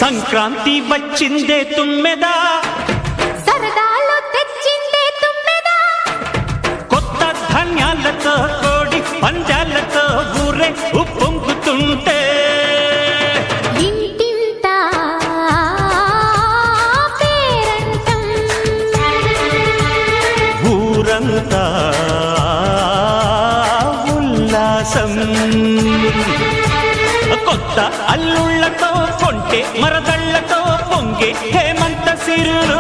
సంక్రాంతి వచ్చిందే తుమ్మెదా, సరదాలో తెచ్చిందే తుమ్మెదా, కొత్త ధాన్యాలతో కోడి పందాలతో ఊరే ఉప్పొంగుతుంటే ఇంటింత పేరంటం, ఊరంతా ఉల్లాసం. కొత్త అల్లుళ్ళతో కొంటే మరదళ్లతో పొంగే హేమంత సిరులు